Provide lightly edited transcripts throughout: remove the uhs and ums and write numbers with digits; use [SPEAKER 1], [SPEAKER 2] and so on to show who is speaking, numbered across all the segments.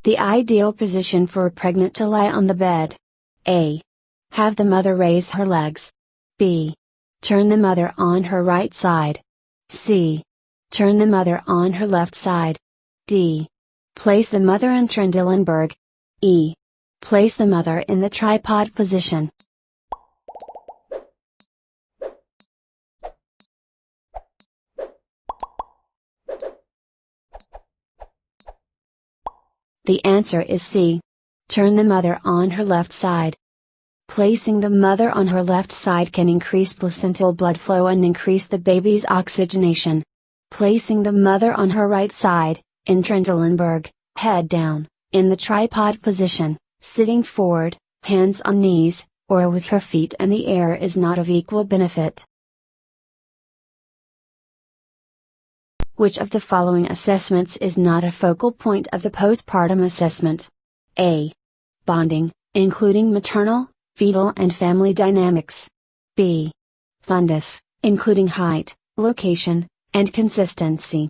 [SPEAKER 1] The ideal position for a pregnant to lie on the bed. A. Have the mother raise her legs. B. Turn the mother on her right side. C. Turn the mother on her left side. D. Place the mother in Trendelenburg. E. Place the mother in the tripod position. The answer is C. Turn the mother on her left side. Placing the mother on her left side can increase placental blood flow and increase the baby's oxygenation. Placing the mother on her right side, in Trendelenburg, head down, in the tripod position, sitting forward, hands on knees, or with her feet in the air is not of equal benefit. Which of the following assessments is not a focal point of the postpartum assessment? A. Bonding, including maternal, fetal and family dynamics. B. Fundus, including height, location, and consistency.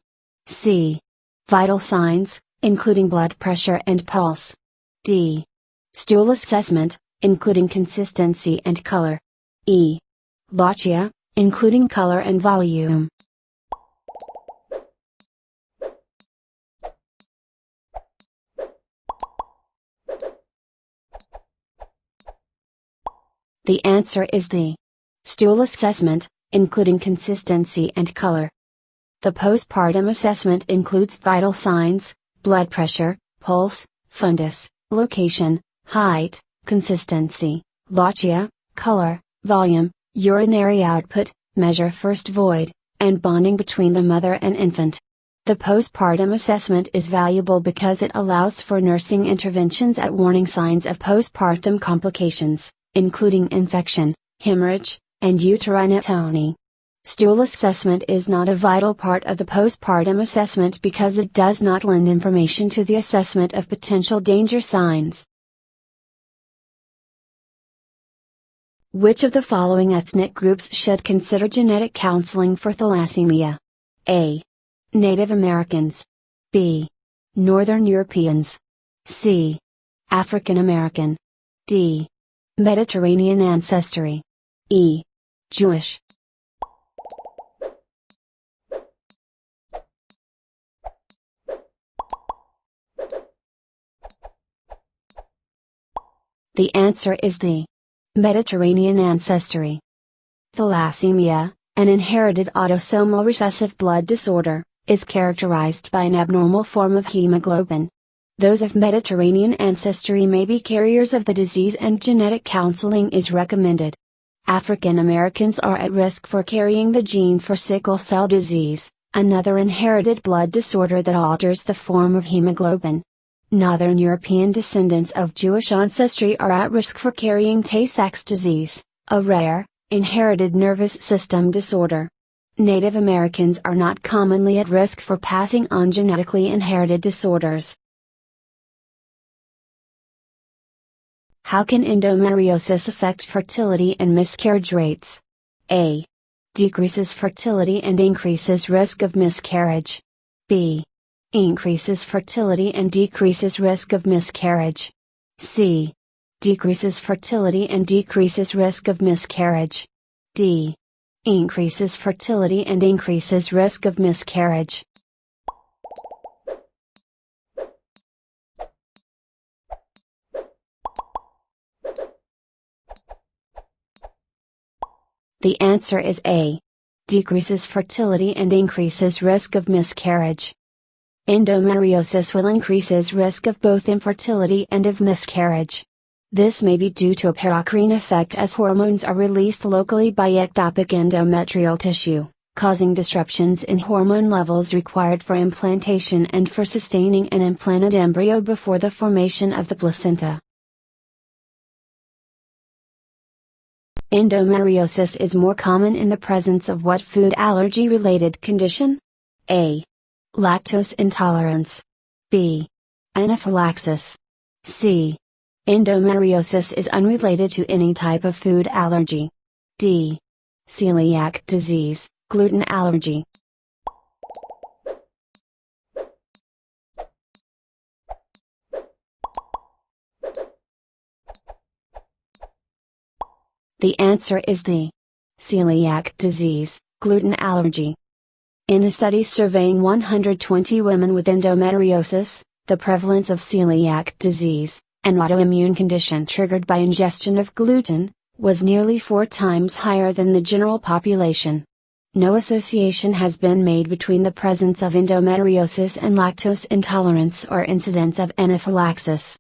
[SPEAKER 1] C. Vital signs, including blood pressure and pulse. D. Stool assessment, including consistency and color. E. Lochia, including color and volume. The answer is D. Stool assessment, including consistency and color. The postpartum assessment includes vital signs, blood pressure, pulse, fundus, location, height, consistency, lochia, color, volume, urinary output, measure first void, and bonding between the mother and infant. The postpartum assessment is valuable because it allows for nursing interventions at warning signs of postpartum complications, including infection, hemorrhage, and uterine atony. Stool assessment is not a vital part of the postpartum assessment because it does not lend information to the assessment of potential danger signs. Which of the following ethnic groups should consider genetic counseling for thalassemia? A. Native Americans. B. Northern Europeans. C. African American. D. Mediterranean ancestry. E. Jewish. The answer is D. Mediterranean ancestry. Thalassemia, an inherited autosomal recessive blood disorder, is characterized by an abnormal form of hemoglobin. Those of Mediterranean ancestry may be carriers of the disease and genetic counseling is recommended. African Americans are at risk for carrying the gene for sickle cell disease, another inherited blood disorder that alters the form of hemoglobin. Northern European descendants of Jewish ancestry are at risk for carrying Tay-Sachs disease, a rare, inherited nervous system disorder. Native Americans are not commonly at risk for passing on genetically inherited disorders. How can endometriosis affect fertility and miscarriage rates? A. Decreases fertility and increases risk of miscarriage. B. Increases fertility and decreases risk of miscarriage. C. Decreases fertility and decreases risk of miscarriage. D. Increases fertility and increases risk of miscarriage. The answer is A. Decreases fertility and increases risk of miscarriage. Endometriosis will increases risk of both infertility and of miscarriage. This may be due to a paracrine effect as hormones are released locally by ectopic endometrial tissue, causing disruptions in hormone levels required for implantation and for sustaining an implanted embryo before the formation of the placenta. Endometriosis is more common in the presence of what food allergy-related condition? A. Lactose intolerance. B. Anaphylaxis. C. Endometriosis is unrelated to any type of food allergy. D. Celiac disease, gluten allergy. The answer is D. Celiac disease, gluten allergy. In a study surveying 120 women with endometriosis, the prevalence of celiac disease, an autoimmune condition triggered by ingestion of gluten, was nearly 4 times higher than the general population. No association has been made between the presence of endometriosis and lactose intolerance or incidence of anaphylaxis.